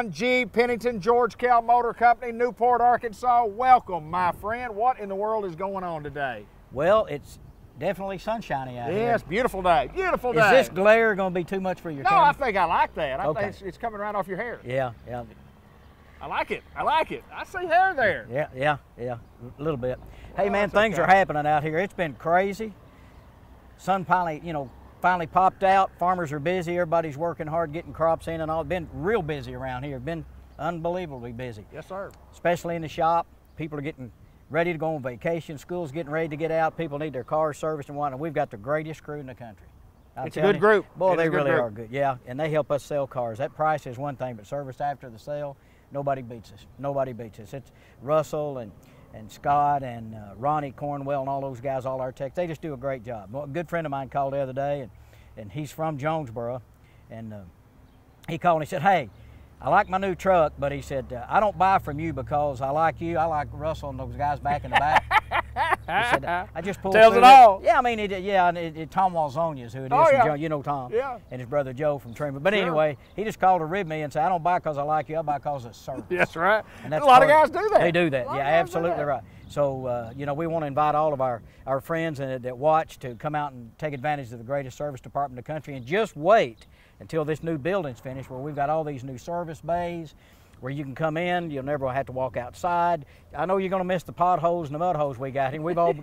John G. Pennington, George Kell Motor Company, Newport, Arkansas. Welcome, my friend. What in the world is going on today? Well, it's definitely sunshiny out here. Yes, beautiful day. Beautiful day. Is this glare going to be too much for your camera? No, I think I like that. I think it's coming right off your hair. Yeah, yeah. I like it. I like it. I see hair there. Yeah, a little bit. Hey, man, things are happening out here. It's been crazy. Sun finally popped out. Farmers are busy. Everybody's working hard, getting crops in and all. Been real busy around here. Been unbelievably busy. Yes, sir. Especially in the shop. People are getting ready to go on vacation. School's getting ready to get out. People need their cars serviced and whatnot. We've got the greatest crew in the country. It's a good group. Boy, they really are good. Yeah, and they help us sell cars. That price is one thing, but service after the sale, nobody beats us. Nobody beats us. It's Russell and Scott and Ronnie Cornwell and all those guys, all our techs. They just do a great job. Well, a good friend of mine called the other day, and he's from Jonesboro, and he called and he said, "Hey, I like my new truck," but he said, "I don't buy from you because I like you. I like Russell and those guys back in the back." He said, "I just pulled Tells through it all. Yeah, I mean, Tom Walzonia is who it is. Oh, from yeah. You know Tom. Yeah. And his brother Joe from Trimble. But Sure. anyway, he just called to rib me and said, "I don't buy because I like you. I buy because of service." That's right. And that's a lot of part guys do that. They do that. A lot Yeah, of guys do absolutely that. right. So, we want to invite all of our friends that watch to come out and take advantage of the greatest service department in the country, and just wait until this new building's finished, where we've got all these new service bays where you can come in. You'll never have to walk outside. I know you're going to miss the potholes and the mud holes we got here. We've all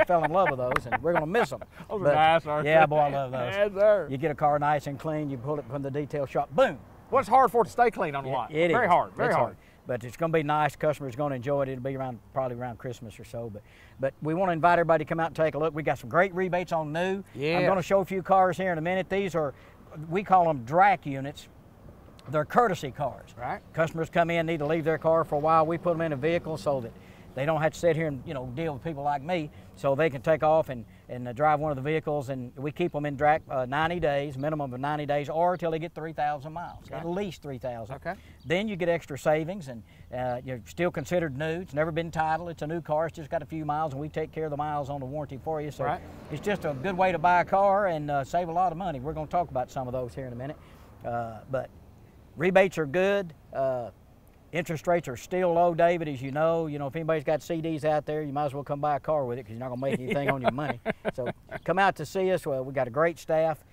fell in love with those, and we're going to miss them. Those are nice, aren't they? Yeah, boy, I love those. Yes, sir. You get a car nice and clean. You pull it from the detail shop. Boom. Well, it's hard for it to stay clean on the lot. It Very is. hard. Very It's hard. But it's going to be nice. Customers are going to enjoy it. It'll be probably around Christmas or so. But we want to invite everybody to come out and take a look. We got some great rebates on new. Yeah. I'm going to show a few cars here in a minute. These are, we call them DRAC units. They're courtesy cars. Right. Customers come in, need to leave their car for a while. We put them in a vehicle so that they don't have to sit here and deal with people like me, so they can take off and drive one of the vehicles, and we keep them in DRAC 90 days, minimum of 90 days, or until they get 3,000 miles, at least 3,000. Okay. Then you get extra savings, and you're still considered new. It's never been titled. It's a new car. It's just got a few miles, and we take care of the miles on the warranty for you. So it's just a good way to buy a car and save a lot of money. We're going to talk about some of those here in a minute, but rebates are good. Interest rates are still low, David, as you know. If anybody's got CDs out there, you might as well come buy a car with it, because you're not going to make anything on your money. So come out to see us. Well, we got a great staff.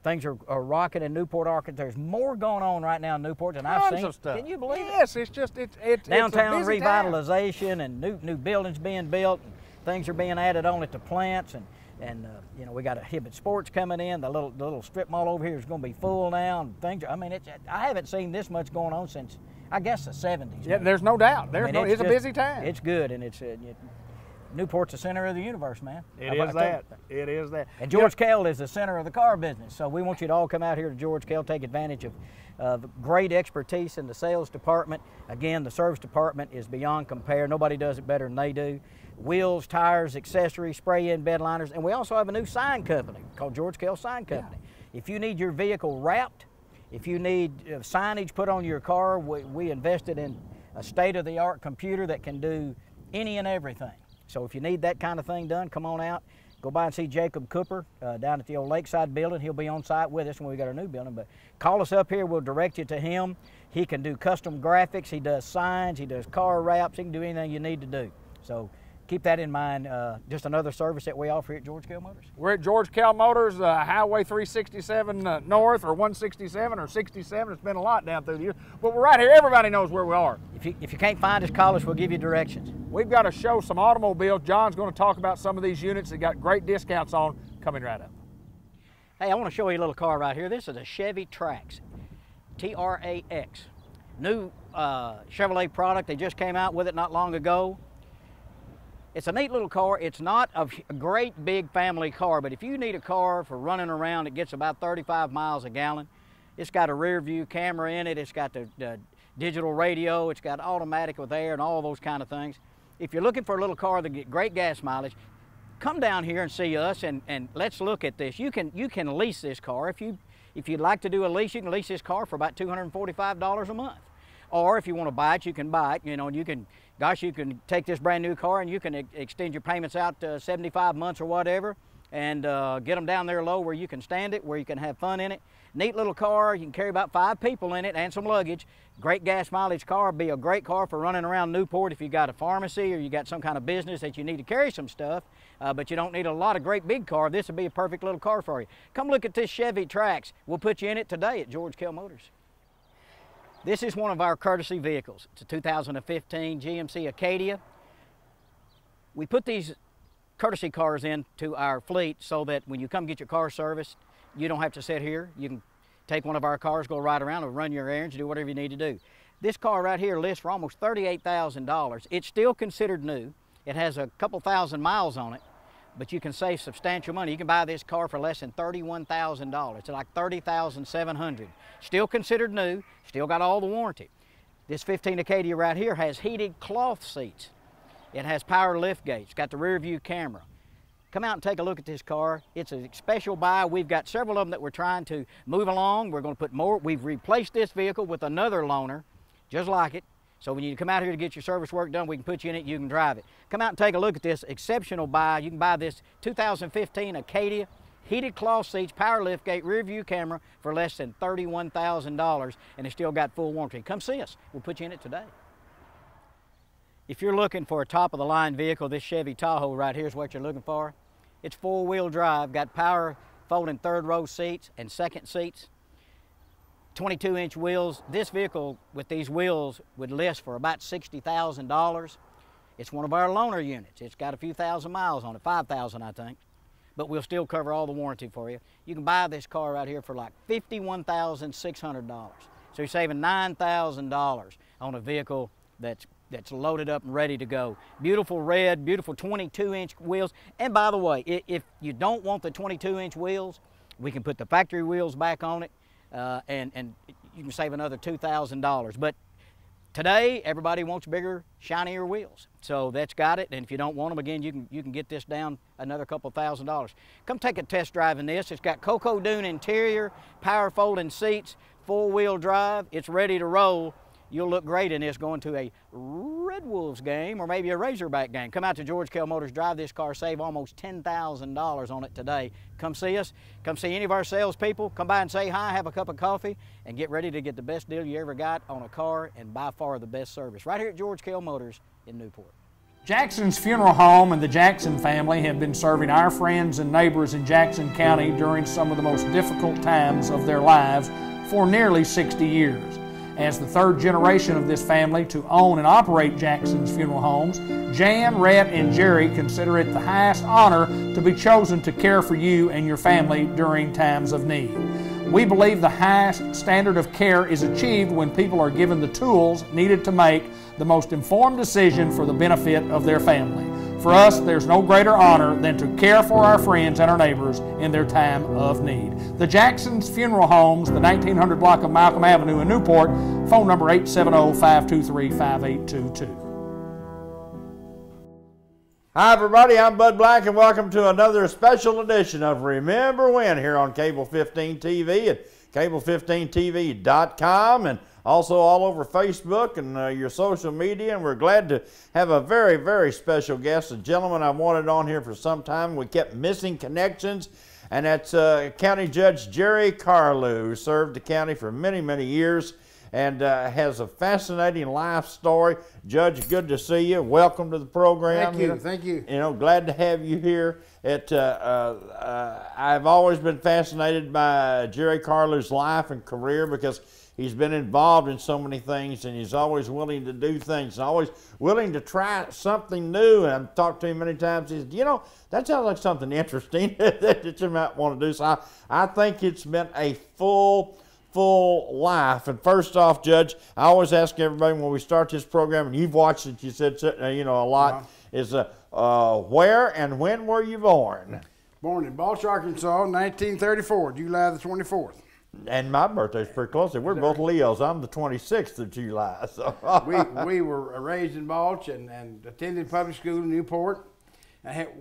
Things are rocking in Newport, Arkansas. There's more going on right now in Newport than I've seen. Of stuff. Can you believe it? Yes, it's just it's Downtown it's a busy revitalization time. and new buildings being built, and things are being added on at the plants, and we got a Hibbett Sports coming in. The little strip mall over here is going to be full now, and things. I mean, I haven't seen this much going on since, I guess, the 70s. Yeah, there's no doubt. It's a busy time. It's good, and Newport's the center of the universe, man. It is that. It is that. And George Kell is the center of the car business. So we want you to all come out here to George Kell, take advantage of the great expertise in the sales department. Again, the service department is beyond compare. Nobody does it better than they do. Wheels, tires, accessories, spray-in bed liners, and we also have a new sign company called George Kell Sign Company. Yeah. If you need your vehicle wrapped, if you need signage put on your car, we invested in a state-of-the-art computer that can do any and everything. So if you need that kind of thing done, come on out. Go by and see Jacob Cooper down at the old Lakeside building. He'll be on site with us when we got our new building. But call us up here. We'll direct you to him. He can do custom graphics. He does signs. He does car wraps. He can do anything you need to do. So keep that in mind. Just another service that we offer here at George Kell Motors. We're at George Kell Motors, Highway 367 North, or 167 or 67. It's been a lot down through the years. But we're right here. Everybody knows where we are. If you can't find us, call us. We'll give you directions. We've got to show some automobiles. John's going to talk about some of these units that got great discounts on, coming right up. Hey, I want to show you a little car right here. This is a Chevy Trax, T-R-A-X. New Chevrolet product. They just came out with it not long ago. It's a neat little car. It's not a great big family car, but if you need a car for running around, it gets about 35 miles a gallon. It's got a rear view camera in it. It's got the digital radio. It's got automatic with air and all those kind of things. If you're looking for a little car that get great gas mileage, come down here and see us, and let's look at this. You can lease this car. If you'd like to do a lease, you can lease this car for about $245 a month. Or if you want to buy it, you can buy it. And you can take this brand new car and you can extend your payments out to 75 months or whatever. and get them down there low where you can stand it, where you can have fun in it. Neat little car. You can carry about 5 people in it and some luggage. Great gas mileage car. Be a great car for running around Newport if you got a pharmacy or you got some kind of business that you need to carry some stuff, but you don't need a lot of great big car. This would be a perfect little car for you. Come look at this Chevy Trax. We'll put you in it today at George Kell Motors. This is one of our courtesy vehicles. It's a 2015 GMC Acadia. We put these courtesy cars into our fleet so that when you come get your car serviced, you don't have to sit here. You can take one of our cars, go right around and run your errands, do whatever you need to do. This car right here lists for almost $38,000. It's still considered new. It has a couple thousand miles on it, but you can save substantial money. You can buy this car for less than $31,000. It's like $30,700. Still considered new, still got all the warranty. This 15 Acadia right here has heated cloth seats. It has power lift gates, got the rear view camera. Come out and take a look at this car. It's a special buy. We've got several of them that we're trying to move along. We're going to put more. We've replaced this vehicle with another loaner, just like it. So when you come out here to get your service work done, we can put you in it, you can drive it. Come out and take a look at this exceptional buy. You can buy this 2015 Acadia, heated cloth seats, power lift gate, rear view camera for less than $31,000, and it's still got full warranty. Come see us. We'll put you in it today. If you're looking for a top-of-the-line vehicle, this Chevy Tahoe right here is what you're looking for. It's 4-wheel drive, got power folding 3rd-row seats and second seats, 22-inch wheels. This vehicle with these wheels would list for about $60,000. It's one of our loaner units. It's got a few thousand miles on it, 5,000 I think, but we'll still cover all the warranty for you. You can buy this car right here for like $51,600. So you're saving $9,000 on a vehicle that's loaded up and ready to go. Beautiful red, beautiful 22-inch wheels. And by the way, if you don't want the 22-inch wheels, we can put the factory wheels back on it, and you can save another $2,000. But today, everybody wants bigger, shinier wheels. So that's got it. And if you don't want them, again, you can get this down another couple $1,000. Come take a test drive in this. It's got Cocoa Dune interior, power folding seats, 4-wheel drive. It's ready to roll. You'll look great in this going to a Red Wolves game or maybe a Razorback game. Come out to George Kell Motors, drive this car, save almost $10,000 on it today. Come see us. Come see any of our salespeople. Come by and say hi, have a cup of coffee, and get ready to get the best deal you ever got on a car and by far the best service. Right here at George Kell Motors in Newport. Jackson's Funeral Home and the Jackson family have been serving our friends and neighbors in Jackson County during some of the most difficult times of their lives for nearly 60 years. As the 3rd generation of this family to own and operate Jackson's Funeral Homes, Jan, Rhett, and Jerry consider it the highest honor to be chosen to care for you and your family during times of need. We believe the highest standard of care is achieved when people are given the tools needed to make the most informed decision for the benefit of their family. For us, there's no greater honor than to care for our friends and our neighbors in their time of need. The Jackson's Funeral Homes, the 1900 block of Malcolm Avenue in Newport, phone number 870-523-5822. Hi everybody, I'm Bud Black and welcome to another special edition of Remember When here on Cable 15 TV at cable15tv.com and also all over Facebook and your social media. And we're glad to have a very, very special guest, a gentleman I've wanted on here for some time. We kept missing connections, and that's County Judge Jerry Carlew, who served the county for many, many years and has a fascinating life story. Judge, good to see you. Welcome to the program. Thank you. Thank you. You know, glad to have you here. I've always been fascinated by Jerry Carlew's life and career because he's been involved in so many things, and he's always willing to do things, and always willing to try something new. And I've talked to him many times. He said, you know, that sounds like something interesting that you might want to do. So I think it's been a full life. And first off, Judge, I always ask everybody when we start this program, and you've watched it, you said you know, a lot, is where and when were you born? Born in Balch, Arkansas, 1934, July the 24th. And my birthday's pretty close. We're both Leos. I'm the 26th of July. So we were raised in Balch and attended public school in Newport. Betty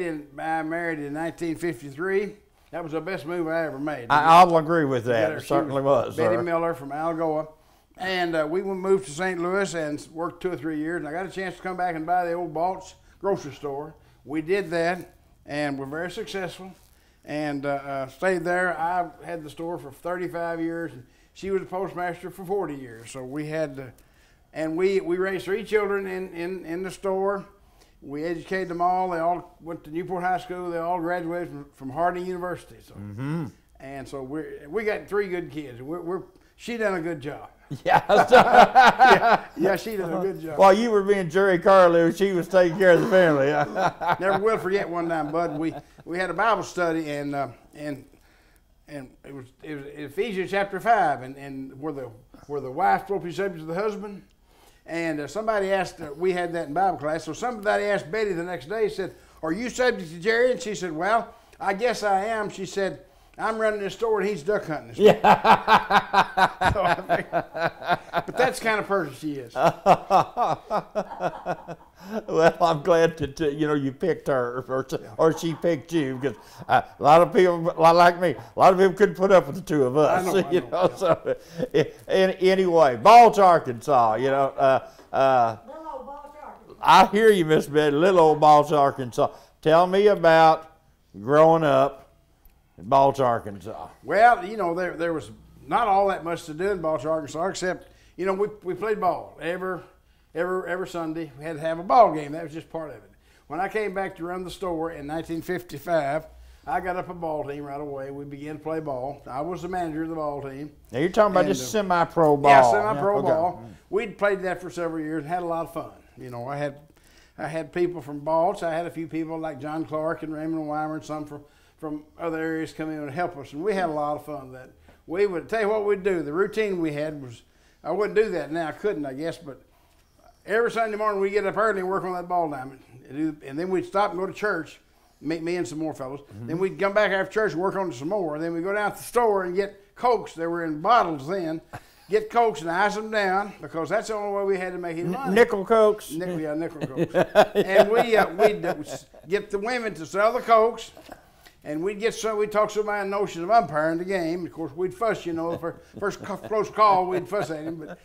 and I married in 1953. That was the best move I ever made. I'll agree with that. It certainly was. Betty Miller from Algoa. And we moved to St. Louis and worked 2 or 3 years. And I got a chance to come back and buy the old Balch grocery store. we did that, and we're very successful, and stayed there. I had the store for 35 years, and she was a postmaster for 40 years. So we had, and we raised 3 children in the store. We educated them all. They all went to Newport High School. They all graduated from Harding University. So, and so we got 3 good kids. She done a good job. Yeah. Yeah, she done a good job. While you were being Jerry Carlew, she was taking care of the family. Never will forget one time, Bud. We had a Bible study, and it was Ephesians chapter 5, and where the wife supposed to be subject to the husband. And somebody asked, we had that in Bible class, so somebody asked Betty the next day, said, "Are you subject to Jerry?" And she said, "Well, I guess I am." She said, "I'm running this store and he's duck hunting this store." Yeah. So but that's the kind of person she is. Well, I'm glad that you picked her, or she picked you, because a lot of people, like me, a lot of people couldn't put up with the 2 of us. I know. So anyway, Balch, Arkansas. I hear you, Miss Betty. Little old Balch, Arkansas. Tell me about growing up in Balch, Arkansas. Well, there was not all that much to do in Balch, Arkansas, except we played ball every Sunday. We had to have a ball game. That was just part of it. When I came back to run the store in 1955, I got up a ball team right away. We began to play ball. I was the manager of the ball team. Now you're talking about just semi-pro ball. Yeah, semi-pro ball. We'd played that for several years and had a lot of fun. I had people from Balch. I had a few people like John Clark and Raymond Weimer, and some from other areas come in and help us, and we had a lot of fun with that. We would tell you what we'd do. The routine we had was, I wouldn't do that now. I couldn't, I guess, but every Sunday morning we'd get up early and work on that ball diamond, and then we'd stop and go to church, meet me and some more fellows. Then we'd come back after church and work on it some more. Then we'd go down to the store and get Cokes. They were in bottles then. Get Cokes and ice them down, because that's the only way we had to make any money. Nickel Cokes. Nickel Cokes. And we'd get the women to sell the Cokes, and we'd talk somebody into notion of umpiring the game. Of course, we'd fuss, for first close call, we'd fuss at him. But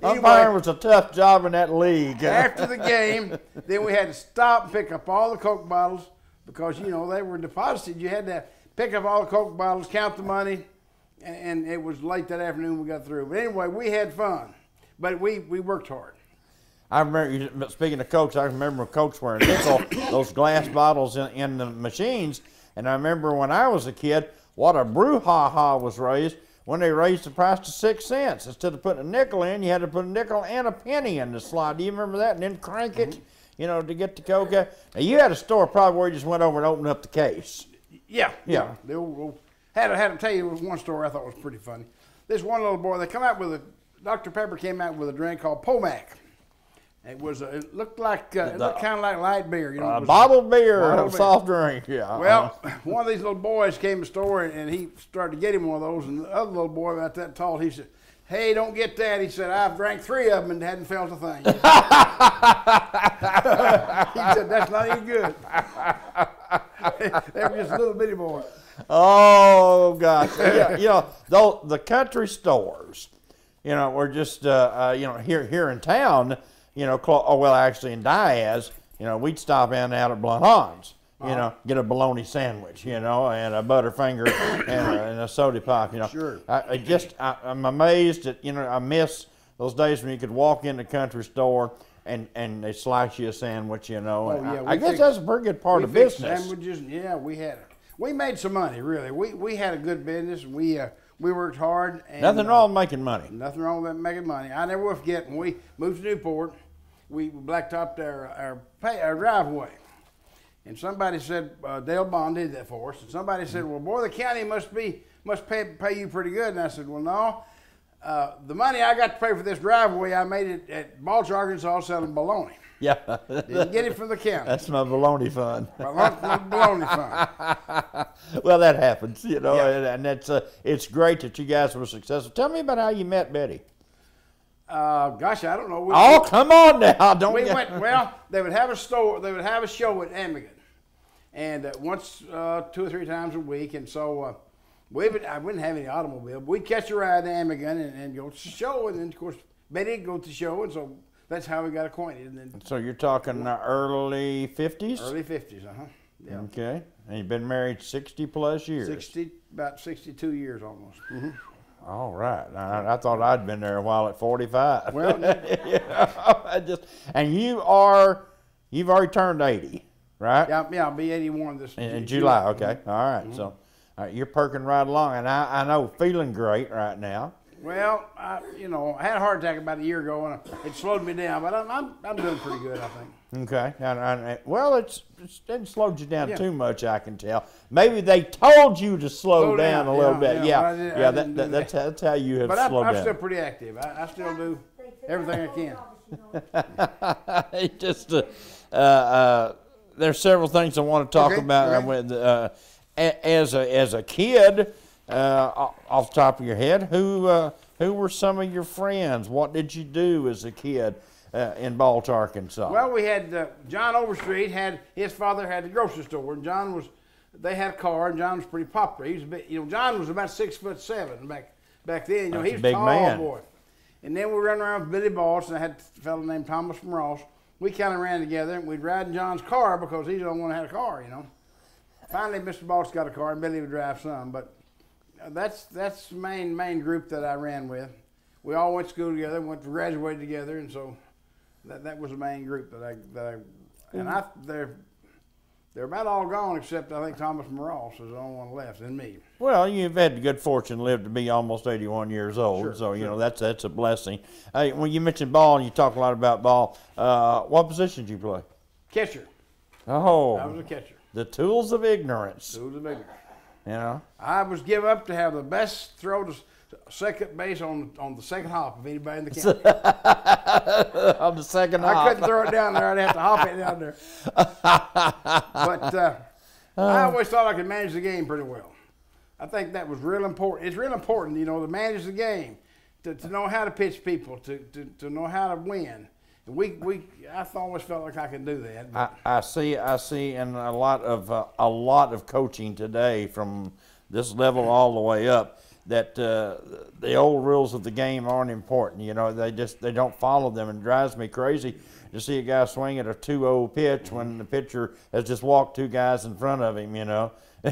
anyway, umpiring was a tough job in that league. After the game, then we had to stop and pick up all the Coke bottles, because, they were deposited. You had to pick up all the Coke bottles, count the money, and it was late that afternoon we got through. But anyway, we had fun, but we worked hard. I remember, speaking of Cokes, I remember Cokes were nickel, those glass bottles in the machines. And I remember when I was a kid, what a brouhaha was raised when they raised the price to 6 cents. Instead of putting a nickel in, you had to put a nickel and a penny in the slot. Do you remember that? And then crank it, to get the Coke. Now, you had a store probably where you just went over and opened up the case. Yeah. Had to tell you one story I thought was pretty funny. This one little boy, Dr. Pepper came out with a drink called Pomac. It looked kind of like light beer. Bottled beer, soft drink. Yeah. Well, one of these little boys came to the store, and he started to get him one of those. And the other little boy about that tall, he said, "Hey, don't get that." He said, "I've drank 3 of them and hadn't felt a thing." He said, "That's not even good." They were just little bitty boys. Oh gosh, the country stores, were just here in town. Actually in Diaz, we'd stop in out at Blunt Hans, get a bologna sandwich, and a Butterfinger and a soda pop, Sure. I'm amazed that, I miss those days when you could walk in the country store and they slice you a sandwich, I guess that's a pretty good part of business. Sandwiches, we made some money, really. We had a good business. We worked hard. And, nothing wrong with making money. Nothing wrong with making money. I never will forget when we moved to Newport, we blacktopped our driveway. And somebody said, Dale Bond did that for us. And somebody said, "Well, boy, the county must pay you pretty good." And I said, "Well, no. The money I got to pay for this driveway, I made it at Balch, Arkansas, selling bologna." Yeah. Didn't get it from the county. That's my bologna fund. My bologna fund. Well, that happens, and it's great that you guys were successful. Tell me about how you met Betty. Gosh, I don't know. Come on now. They would have a store. They would have a show at Amigan, and once 2 or 3 times a week. And so I wouldn't have any automobile, but we'd catch a ride to Amigan and go to the show. And then, of course, Betty would go to the show, and so that's how we got acquainted. And then So you're talking early 50s? early 50s, yeah. Okay. And you've been married 60 plus years? About 62 years almost. All right. I thought I'd been there a while at 45. Well, and you've already turned 80, right? yeah, I'll be 81 this In July. Okay. All right. So you're perking right along, and I know feeling great right now. Well, I had a heart attack about a year ago, and it slowed me down. But I'm doing pretty good, I think. Okay. Well, it didn't slow you down too much, I can tell. Maybe they told you to slow down a little bit. Yeah. That's how you have slowed down. But I'm still pretty active. I still do everything I can. Just there's several things I want to talk about with as a kid. Off the top of your head, who were some of your friends? What did you do as a kid in Balch, Arkansas? Well, we had John Overstreet. His father had the grocery store, and they had a car, and John was pretty popular. He was a bit, John was about 6'7" back then. He was a big tall man. boy. And then we ran around with Billy Balch, and I had a fellow named Thomas from Ross. We kind of ran together, and we'd ride in John's car because he's the only one that had a car, Finally, Mr. Balch got a car, and Billy would drive some, but that's the main group that I ran with. We all went to school together, graduated together, and so that was the main group they're about all gone except I think Thomas Ross is the only one left, and me. Well, you've had the good fortune to live to be almost 81 years old, sure, so that's a blessing. Hey, when you mentioned ball, and you talk a lot about ball, what position did you play? Catcher. Oh, I was a catcher. The tools of ignorance. Tools of ignorance. I was given up to have the best throw to second base on the second hop of anybody in the county. On the second hop. I couldn't throw it down there. I'd have to hop it down there. But I always thought I could manage the game pretty well. I think that was real important. It's real important, to manage the game, to know how to pitch people, to know how to win. I always felt like I could do that. I see in a lot of coaching today, from this level all the way up, that the old rules of the game aren't important. They don't follow them, and it drives me crazy to see a guy swing at a 2-0 pitch when the pitcher has just walked two guys in front of him.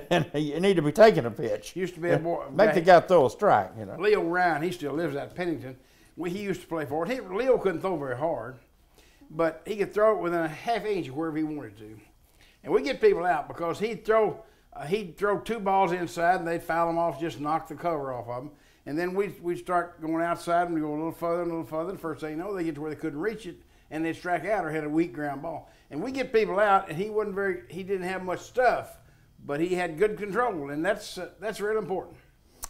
And you need to be taking a pitch. Used to be a boy. Make the guy throw a strike. Leo Ryan, he still lives out in Pennington. He used to play for it. Leo couldn't throw very hard, but he could throw it within a half inch of wherever he wanted to. And we get people out because he'd throw two balls inside and they'd foul them off, just knock the cover off of them. And then we'd start going outside and we go a little further and a little further. The first thing you know, they get to where they couldn't reach it and they'd strike out or hit a weak ground ball. And we get people out, and he didn't have much stuff, but he had good control, and that's real important.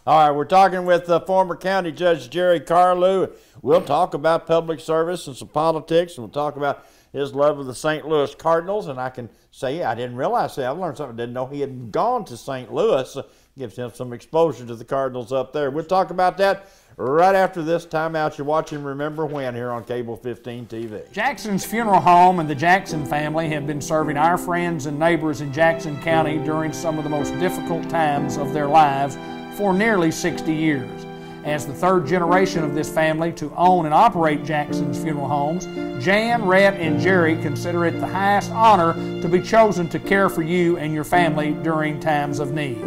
All right, we're talking with former County Judge Jerry Carlew. We'll talk about public service and some politics, and we'll talk about his love of the St. Louis Cardinals. And I can say, I didn't realize that. I learned something. I didn't know he had gone to St. Louis. Gives him some exposure to the Cardinals up there. We'll talk about that right after this timeout. You're watching Remember When here on Cable 15 TV. Jackson's Funeral Home and the Jackson family have been serving our friends and neighbors in Jackson County during some of the most difficult times of their lives for nearly 60 years. As the third generation of this family to own and operate Jackson's Funeral Homes, Jan, Rhett, and Jerry consider it the highest honor to be chosen to care for you and your family during times of need.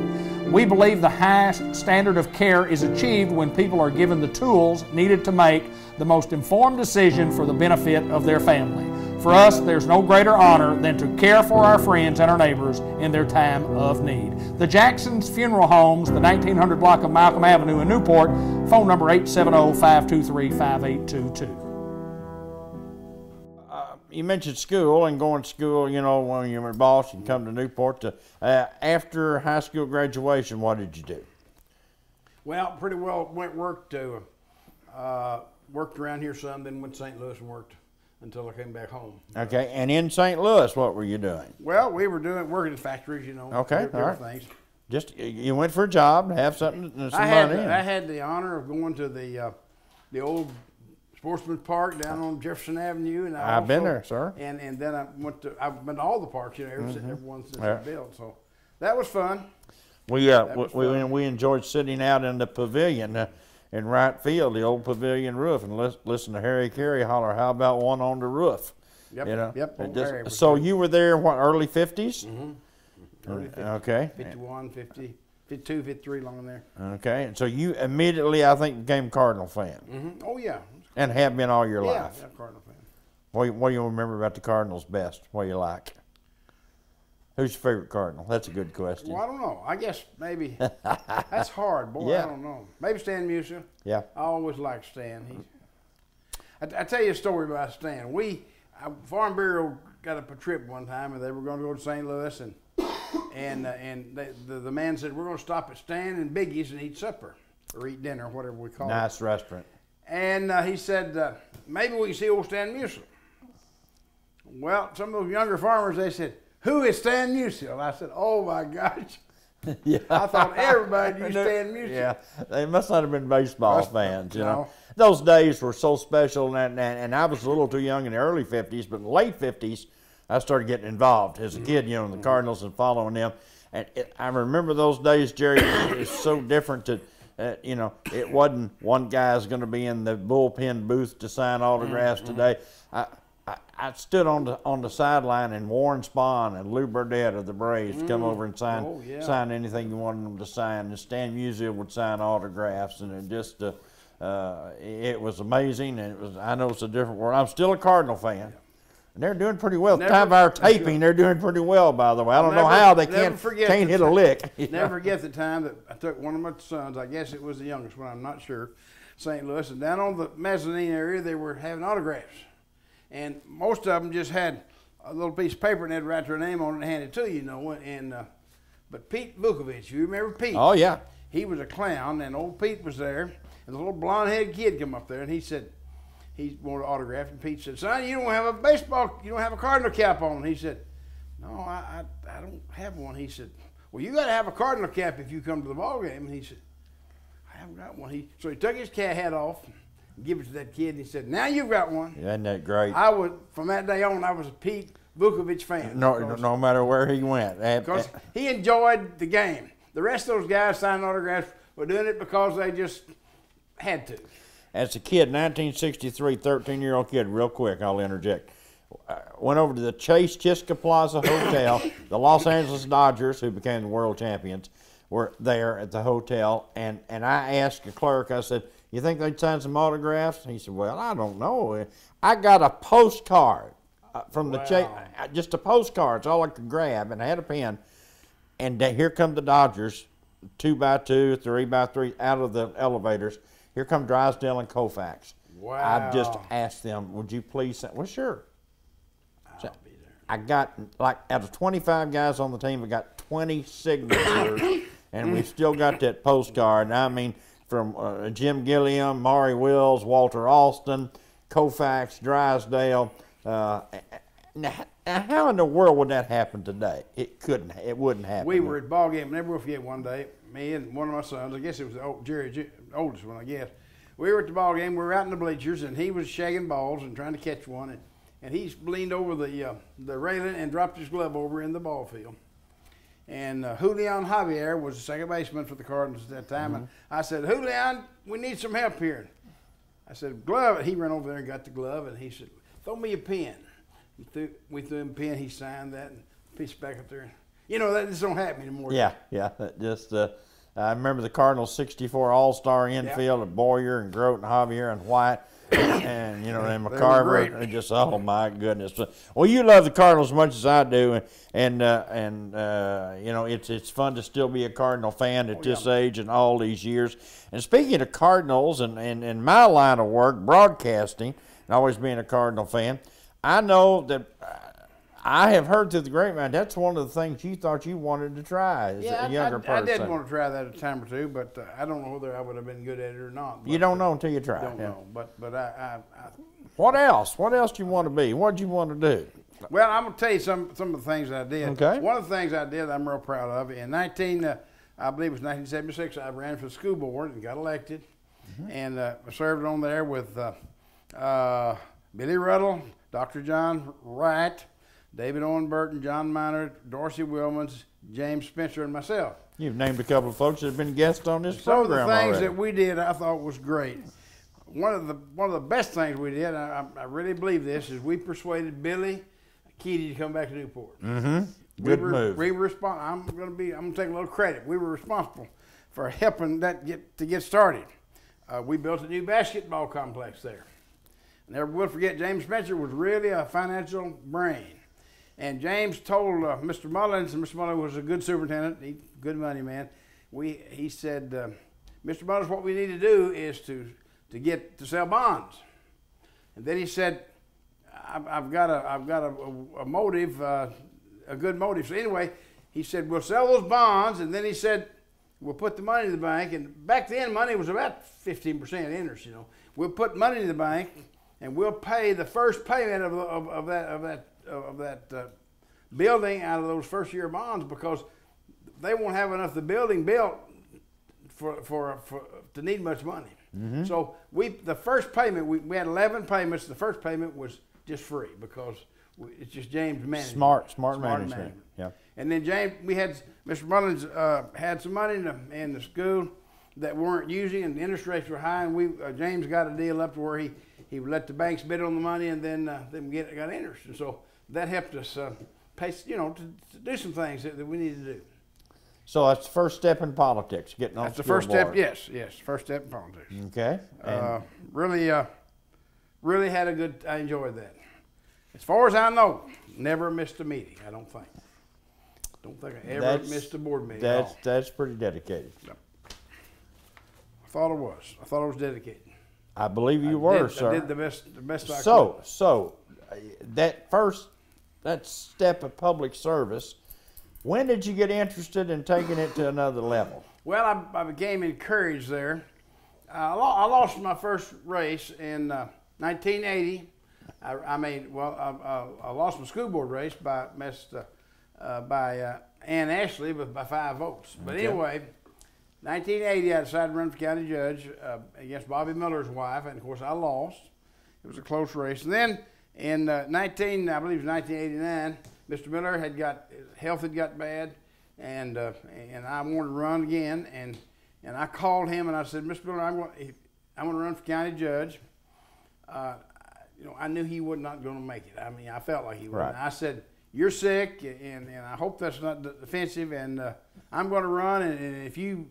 We believe the highest standard of care is achieved when people are given the tools needed to make the most informed decision for the benefit of their family. For us, there's no greater honor than to care for our friends and our neighbors in their time of need. The Jackson's Funeral Homes, the 1900 block of Malcolm Avenue in Newport, phone number 870-523-5822. You mentioned school and going to school, when you were in Balch and come to Newport. After high school graduation, what did you do? Well, pretty well worked around here some, then went to St. Louis and worked until I came back home. Okay, and in St. Louis, what were you doing? Well, we were working in factories, Okay, all right. Things. Just, you went for a job, have something, some money. I had the honor of going to the old Sportsman's Park down on Jefferson Avenue, and I've been there, sir. And then I've been to all the parks, everyone since I built. So that was fun. We enjoyed sitting out in the pavilion. in right field, the old pavilion roof, and listen to Harry Carey holler, "How about one on the roof?" Yep, You know? yep. So you were there, what, early 50s? Mm-hmm. Early 50s. Okay. 51, 50, 52, 53, along in there. Okay, and so you immediately, I think, became a Cardinal fan. Mm-hmm. Oh, yeah. And have been all your Yeah, life. yeah, Cardinal fan. What do you remember about the Cardinals best? What do you like? Who's your favorite Cardinal? That's a good question. Well, I don't know. I guess maybe that's hard, boy. Yeah. I don't know. Maybe Stan Musial. Yeah. I always liked Stan. I tell you a story about Stan. Farm Bureau got up a trip one time, and they were going to go to St. Louis, and the man said, "We're going to stop at Stan and Biggie's and eat supper or eat dinner, whatever we call it." Nice restaurant. And he said, "Maybe we can see old Stan Musial." Well, some of those younger farmers, they said, "Who is Stan Musial?" I said, "Oh my gosh." Yeah. I thought everybody knew Stan Musial. Yeah, they must not have been baseball fans, you know. No. Those days were so special, and I was a little too young in the early 50s, but in the late 50s, I started getting involved as a kid, you know, in the Cardinals and following them. And I remember those days, Jerry, it's so different to, you know, it wasn't one guy's going to be in the bullpen booth to sign autographs today. I stood on the sideline, and Warren Spahn and Lou Burdett of the Braves come over and sign anything you wanted them to sign. And Stan Musial would sign autographs, and it just it was amazing. And I know it's a different world. I'm still a Cardinal fan, and they're doing pretty well. At the time of our taping, they're doing pretty well. By the way, I don't know how they can't hit a lick. Never forget the time that I took one of my sons. I guess it was the youngest one. I'm not sure. St. Louis, and down on the mezzanine area, they were having autographs. And most of them just had a little piece of paper and they'd write their name on it and hand it to you, you know. And but Pete Vukovich, you remember Pete? Oh yeah. He was a clown, and old Pete was there, and the little blonde-headed kid come up there, and he said he wanted an autograph, and Pete said, "Son, you don't have a Cardinal cap on." And he said, "No, I don't have one." He said, "Well, you got to have a Cardinal cap if you come to the ball game." And he said, "I haven't got one." So he took his cat hat off, give it to that kid, and he said, "Now you've got one." Isn't that great? From that day on, I was a Pete Vukovich fan. No matter where he went. Because he enjoyed the game. The rest of those guys signing autographs were doing it because they just had to. As a kid, 1963, 13-year-old kid, real quick, I'll interject. Went over to the Chase Chiska Plaza Hotel. The Los Angeles Dodgers, who became the world champions, were there at the hotel. And I asked the clerk, I said, "You think they'd sign some autographs?" And he said, "Well, I don't know. I got a postcard from the Chase, just a postcard. It's all I could grab, and I had a pen. And here come the Dodgers, 2x2, 3x3, out of the elevators. Here come Drysdale and Koufax. Wow. I just asked them, "Would you please?" Well, sure. I'll be there. I got, like, out of 25 guys on the team, we got 20 signatures, and we've still got that postcard. And I mean, from Jim Gilliam, Maury Wills, Walter Alston, Koufax, Drysdale. Now, how in the world would that happen today? It wouldn't happen. We were at the ball game, never will forget one day, me and one of my sons, I guess it was Jerry, oldest one, I guess. We were at the ball game, we were out in the bleachers, and he was shagging balls and trying to catch one, and he leaned over the railing and dropped his glove over in the ball field. And Julian Javier was the second baseman for the Cardinals at that time, and I said, "Julian, we need some help here." I said, "Glove." He ran over there and got the glove, and he said, "Throw me a pen." We threw him a pen. He signed that and piece back up there. You know, that just don't happen anymore. Yeah. That just I remember the Cardinals '64 All-Star infield of Boyer and Grote and Javier and White, and you know, and McCarver. And just, oh my goodness. Well, you love the Cardinals as much as I do, and you know, it's fun to still be a Cardinal fan at this age and all these years. And speaking of Cardinals, and my line of work, broadcasting, and always being a Cardinal fan, I know that I have heard through the grapevine that's one of the things you thought you wanted to try as a younger person. I did want to try that a time or two, but I don't know whether I would have been good at it or not. You don't know until you try. Don't know, but I. What else? What else do you want to be? What did you want to do? Well, I'm gonna tell you some of the things I did. Okay. One of the things I did, I'm real proud of. In I believe it was 1976, I ran for the school board and got elected, and I served on there with Billy Ruddle, Dr. John Wright, David Owen Burton, John Miner, Dorsey Wilmans, James Spencer, and myself. You've named a couple of folks that have been guests on this Some of the program things already. that we did, I thought was great. One of the best things we did, I really believe this, is we persuaded Billy Keaty to come back to Newport. Good move. We were I'm gonna take a little credit. We were responsible for helping that get started. We built a new basketball complex there. Never will forget, James Spencer was really a financial brain. And James told Mr. Mullins, and Mr. Mullins was a good superintendent, good money man. He said, Mr. Mullins, what we need to do is to sell bonds. And then he said, I've got a motive, a good motive. So anyway, he said, we'll sell those bonds, and then he said, we'll put the money in the bank. And back then, money was about 15% interest. You know, we'll put money in the bank, and we'll pay the first payment of that building out of those first year bonds, because they won't have enough the building built to need much money. So the first payment, we had 11 payments. The first payment was just free because it's just James management. Smart management. Yeah. And then Mr. Mullins had some money in the school that we weren't using, and the interest rates were high, and James got a deal up to where he would let the banks bid on the money, and then got interest. And so that helped us pay, to do some things that we needed to do. So that's the first step in politics, getting on That's the school first board. step. Yes, first step in politics. Okay. And Really had a good. I enjoyed that. As far as I know, never missed a meeting. I don't think. Don't think I ever missed a board meeting. That's pretty dedicated. No. I thought it was. I thought it was dedicated. I believe you were, sir. I did the best I could. So that step of public service, when did you get interested in taking it to another level? Well, I became encouraged there. I lost my first race in 1980. I lost my school board race by Ann Ashley by 5 votes. But anyway, 1980, I decided to run for county judge against Bobby Miller's wife, and of course I lost. It was a close race. And then in I believe it was 1989, Mr. Miller his health had got bad, and I wanted to run again, and I called him and I said, Mr. Miller, I'm going to run for county judge. I knew he was not going to make it. I mean, I felt like he would. Right. And I said, you're sick, and I hope that's not offensive, and I'm going to run, and if you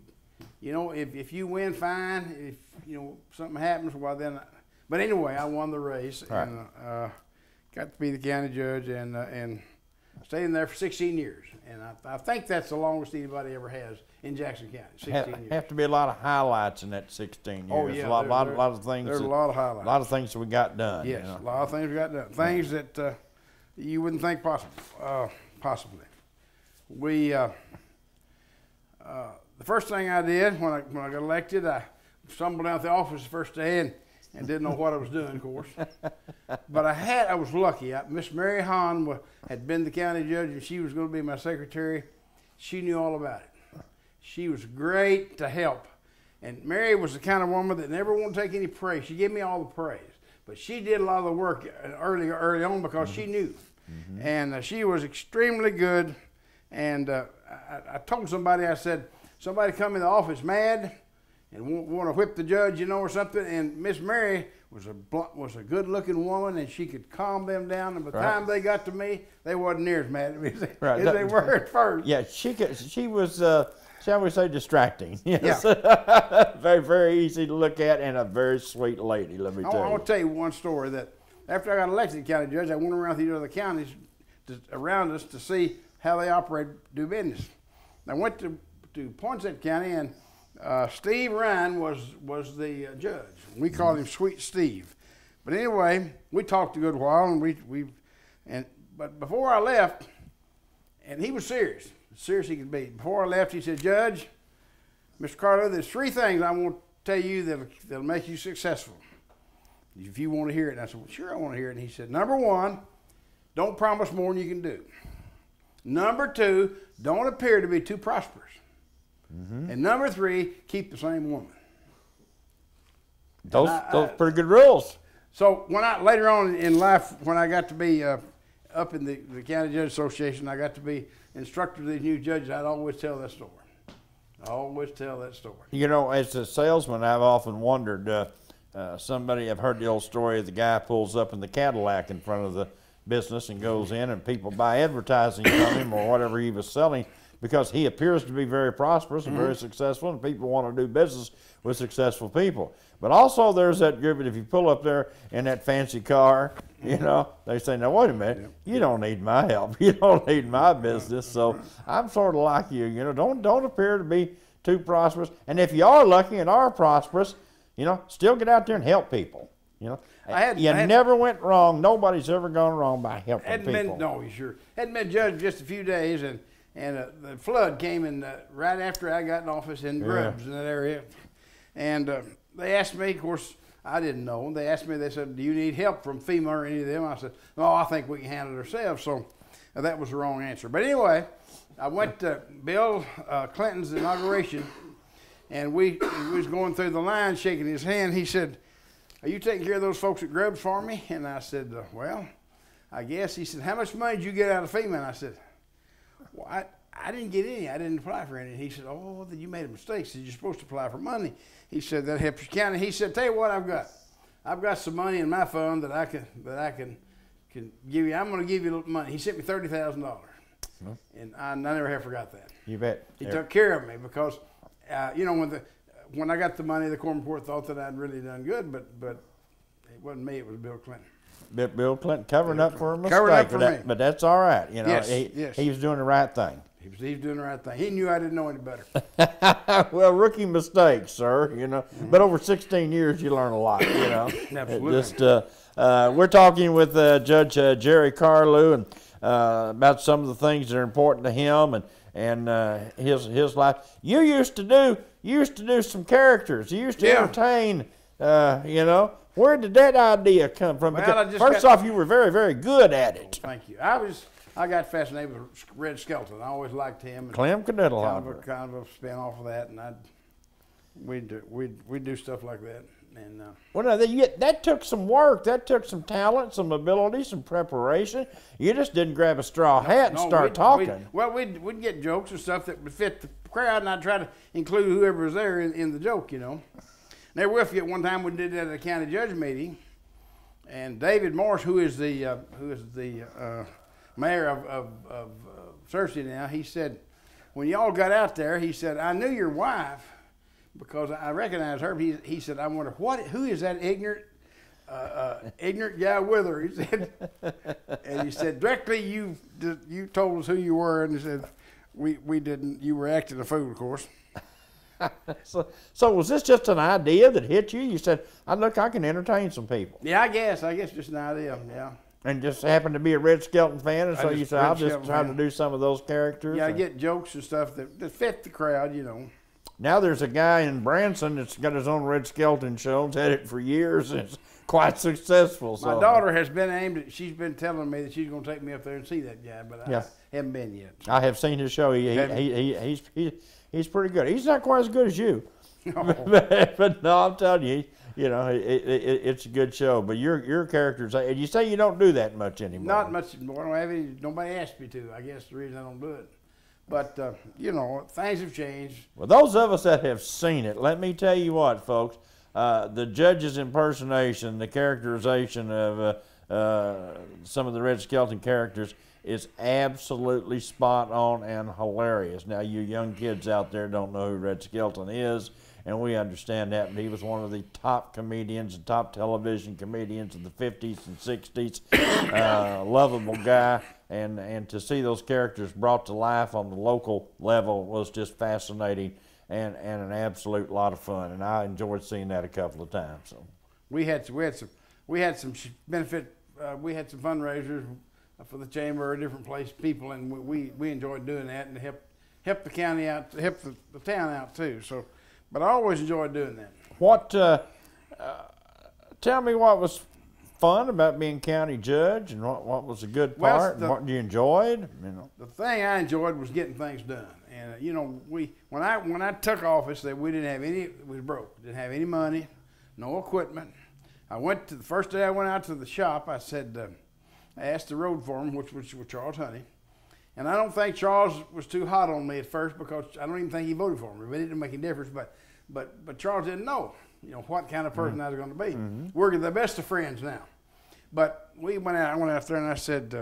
win, fine. If something happens, well then. But anyway, I won the race, right. And got to be the county judge, and stayed in there for 16 years. And I think that's the longest anybody ever has in Jackson County. 16 years. Have to be a lot of highlights in that 16 years. Oh yeah, a lot of things. There's a lot of highlights. A lot of things that we got done. Yes, a lot of things we got done. Things that you wouldn't think possibly. We the first thing I did when I got elected, I stumbled down to the office the first day and didn't know what I was doing, of course. But I was lucky. Miss Mary Hahn had been the county judge, and she was going to be my secretary. She knew all about it. She was great to help. And Mary was the kind of woman that never wanted to take any praise. She gave me all the praise. But she did a lot of the work early on because she knew. And she was extremely good. And I told somebody, I said, somebody come in the office mad and want to whip the judge, or something. And Miss Mary was a good-looking woman, and she could calm them down. And by the time they got to me, they wasn't near as mad at me as they were at first. Yeah, she was, shall we say, distracting. Yes. Yeah. Very, very easy to look at, and a very sweet lady, let me tell you. I want to tell you one story that after I got elected county judge, I went around these other counties around us to see how they operate, do business. I went to Poinsett County, and Steve Ryan was the judge. We called him Sweet Steve. But anyway, we talked a good while, and but before I left, and he was serious he could be. Before I left, he said, Judge, Mr. Carlew, there's 3 things I want to tell you that'll make you successful. If you want to hear it. And I said, well, sure, I want to hear it. And he said, number 1, don't promise more than you can do. Number 2, don't appear to be too prosperous. And number 3, keep the same woman. Those pretty good rules. So later on in life, when I got to be up in the County Judge Association, I got to be instructor to these new judges. I'd always tell that story. I always tell that story. You know, as a salesman, I've often wondered, I've heard the old story of the guy pulls up in the Cadillac in front of the business and goes in, and people buy advertising from him or whatever he was selling because he appears to be very prosperous and very successful, and people want to do business with successful people. But also there's that group that if you pull up there in that fancy car, you know, they say, now wait a minute, you don't need my help. You don't need my business. So I'm sort of like you, you know, don't appear to be too prosperous. And if you are lucky and are prosperous, you know, still get out there and help people. You know, you never went wrong. Nobody's ever gone wrong by helping people. No, sure. Hadn't been judged just a few days, and the flood came in right after I got in office in Grubbs in that area. And they asked me, of course, I didn't know. They asked me, they said, do you need help from FEMA or any of them? I said, no, I think we can handle it ourselves. So that was the wrong answer. But anyway, I went to Bill Clinton's inauguration, and we was going through the line shaking his hand. He said, are you taking care of those folks at Grubbs for me? And I said, well, I guess. He said, how much money did you get out of FEMA? And I said, well, I didn't get any. I didn't apply for any. He said, oh, then you made a mistake. He said, you're supposed to apply for money. He said, that helps your county. He said, tell you what I've got. I've got some money in my fund that I can give you. I'm going to give you money. He sent me $30,000. And I never have forgot that. You bet. He took care of me because, you know, when I got the money, the Court Report thought that I'd really done good, but it wasn't me, it was Bill Clinton. Bill Clinton covering up for a mistake, Covering up for me. But that's all right. You know, yes, he was doing the right thing. He was doing the right thing. He knew I didn't know any better. Well, rookie mistakes, sir. You know, but over 16 years, you learn a lot. You know, absolutely. We're talking with Judge Jerry Carlew and about some of the things that are important to him and his life. You used to do some characters. You used to entertain. You know, where did that idea come from? Well, first off, you were very, very good at it. Oh, thank you. I got fascinated with Red Skelton. I always liked him. Clem Cadiddlehopper. Kind of a spin off of that, and we'd do stuff like that. And well, no, that took some work. That took some talent, some ability, some preparation. You just didn't grab a straw hat and start talking. We'd get jokes and stuff that would fit the crowd, and I'd try to include whoever was there in the joke, you know. Never will forget one time we did that at a county judge meeting, and David Morris, who is the mayor of Searcy now, he said, when y'all got out there, he said, I knew your wife because I recognized her. He said, I wonder who is that ignorant guy with her? He said, and he said, directly you told us who you were, and he said, we didn't. You were acting a fool, of course. So was this just an idea that hit you? You said, look, I can entertain some people. Yeah, I guess just an idea, yeah. And just happened to be a Red Skelton fan, and so you said, I'll just try to do some of those characters. Yeah, I get jokes and stuff that fit the crowd, you know. Now there's a guy in Branson that's got his own Red Skelton show, and had it for years, and it's quite successful. So. My daughter has been she's been telling me that she's going to take me up there and see that guy, but I haven't been yet. So. I have seen his show. He's pretty good. He's not quite as good as you. No. but no, I'm telling you, you know, it's a good show. But your characters, and you say you don't do that much anymore. Not much more. I don't have any. Nobody asked me to. I guess the reason I don't do it. But you know, things have changed. Well, those of us that have seen it, let me tell you what, folks. The judge's impersonation, the characterization of some of the Red Skelton characters is absolutely spot on and hilarious. Now, you young kids out there don't know who Red Skelton is, and we understand that, but he was one of the top comedians and top television comedians of the 50s and 60s. Lovable guy, and to see those characters brought to life on the local level was just fascinating and an absolute lot of fun, and I enjoyed seeing that a couple of times. So we had some benefit. We had some fundraisers for the chamber or different people, and we enjoyed doing that, and help the county out, help the town out too. So, but I always enjoyed doing that. What? Tell me what was fun about being county judge, and what was a good part, and what you enjoyed. You know, the thing I enjoyed was getting things done. And you know, when I took office, that we didn't have any. It was broke. Didn't have any money, no equipment. The first day I went out to the shop. I said, I asked the road foreman, which was Charles Honey, and I don't think Charles was too hot on me at first because I don't even think he voted for me. But it didn't make any difference. But Charles didn't know, what kind of person I was going to be. We're the best of friends now. But I went out there and I said,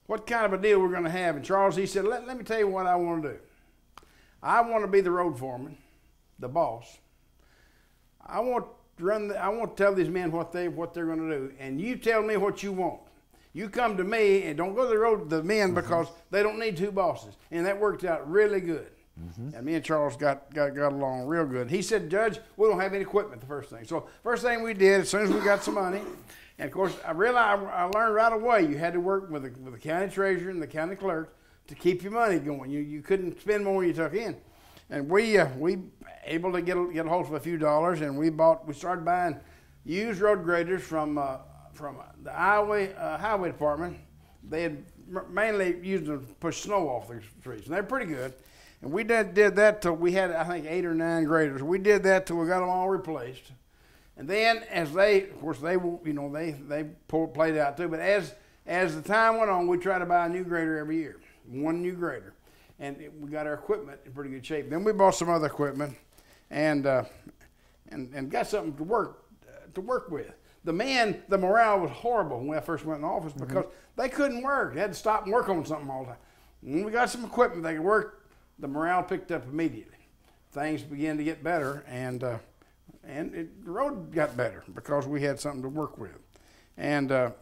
what kind of a deal we're going to have? And Charles, he said, let me tell you what I want to do. I want to be the road foreman, the boss. I want to tell these men what they're going to do, and you tell me what you want. You come to me and don't go to the men because they don't need two bosses. And that worked out really good. And me and Charles got along real good. He said, Judge, we don't have any equipment, the first thing. So first thing we did, as soon as we got some money, and of course I realized, I learned right away you had to work with the county treasurer and the county clerk to keep your money going. You couldn't spend more than you took in. And we able to get a hold of a few dollars, and we started buying used road graders from the highway department. They had mainly used them to push snow off the streets, and they're pretty good. And we did that till we had, I think, 8 or 9 graders. We did that till we got them all replaced. And then as they played out too. But as the time went on, we tried to buy a new grader every year, one new grader, and we got our equipment in pretty good shape. Then we bought some other equipment, and got something to work with. The morale was horrible when I first went in office because they couldn't work. They had to stop and work on something all the time. When we got some equipment they could work, the morale picked up immediately. Things began to get better, and the road got better because we had something to work with. And that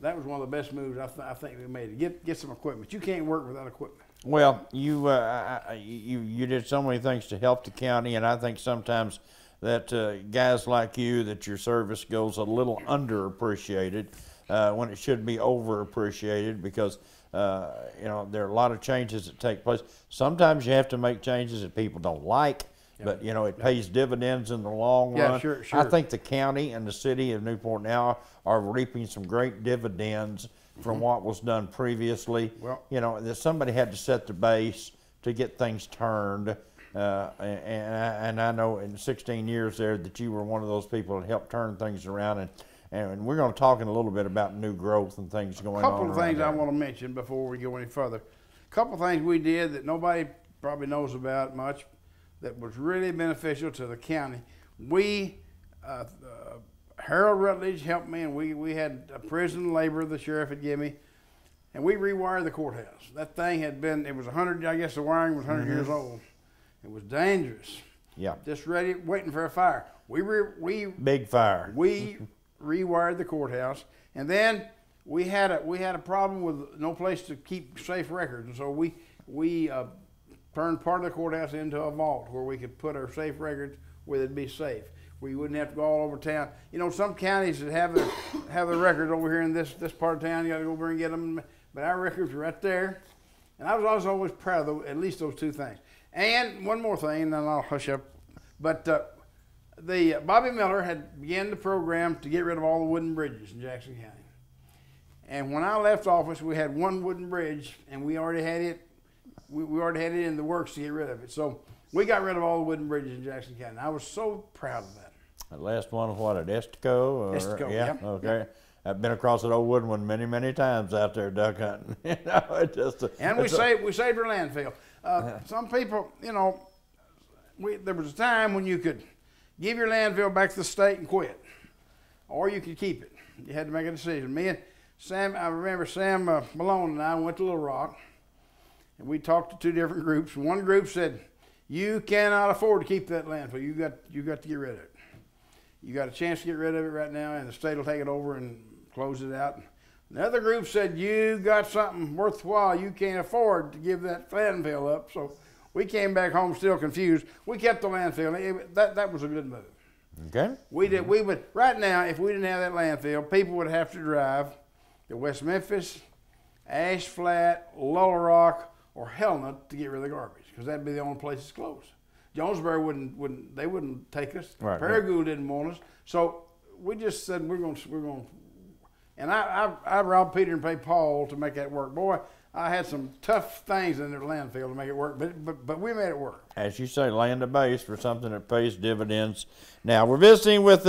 was one of the best moves I think we made. Get some equipment. You can't work without equipment. Well, you did so many things to help the county, and I think sometimes that guys like you, that your service goes a little underappreciated when it should be overappreciated because there are a lot of changes that take place. Sometimes you have to make changes that people don't like, but it pays dividends in the long run. Sure. I think the county and the city of Newport now are reaping some great dividends from what was done previously. Well, that somebody had to set the base to get things turned. And I know in 16 years there that you were one of those people that helped turn things around, and we're going to talk in a little bit about new growth and things going on. A couple of things I want to mention before we go any further. A couple of things we did that nobody probably knows about much that was really beneficial to the county. Harold Rutledge helped me, and we had a prison labor the sheriff had given me, and we rewired the courthouse. That thing it was 100, I guess the wiring was 100 years old. It was dangerous. Yeah. Just ready, waiting for a fire. Big fire. We rewired the courthouse, and then we had a problem with no place to keep safe records, and so we turned part of the courthouse into a vault where we could put our safe records where they'd be safe. We wouldn't have to go all over town. Some counties that have their records over here in this part of town, you got to go over and get them. But our records were right there, and I was always proud of at least those two things. And one more thing, and then I'll hush up. But Bobby Miller had began the program to get rid of all the wooden bridges in Jackson County. And when I left office, we had one wooden bridge, and we already had it. We already had it in the works to get rid of it. So we got rid of all the wooden bridges in Jackson County. I was so proud of that. The last one was what, at Estico? Estico, yeah. yeah. Okay. Yeah. I've been across that old wooden one many, many times out there duck hunting. And we saved our landfill. Some people, there was a time when you could give your landfill back to the state and quit, or you could keep it. You had to make a decision. Me and Sam, I remember Sam Malone and I went to Little Rock, and we talked to 2 different groups. One group said, "You cannot afford to keep that landfill. You got to get rid of it. You got a chance to get rid of it right now, and the state will take it over and close it out." Another group said, "You got something worthwhile. You can't afford to give that landfill up." So we came back home still confused. We kept the landfill. That was a good move. Okay. We would right now, if we didn't have that landfill, people would have to drive to West Memphis, Ash Flat, Little Rock, or Helena to get rid of the garbage, because that'd be the only place it's closed. Jonesboro wouldn't take us. Right. Paragould didn't want us. So we just said we're going. And I robbed Peter and paid Paul to make that work. Boy, I had some tough things in their landfill to make it work, but we made it work. As you say, land a base for something that pays dividends. Now, we're visiting with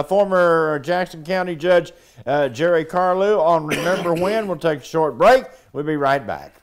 former Jackson County Judge Jerry Carlew on Remember When. We'll take a short break. We'll be right back.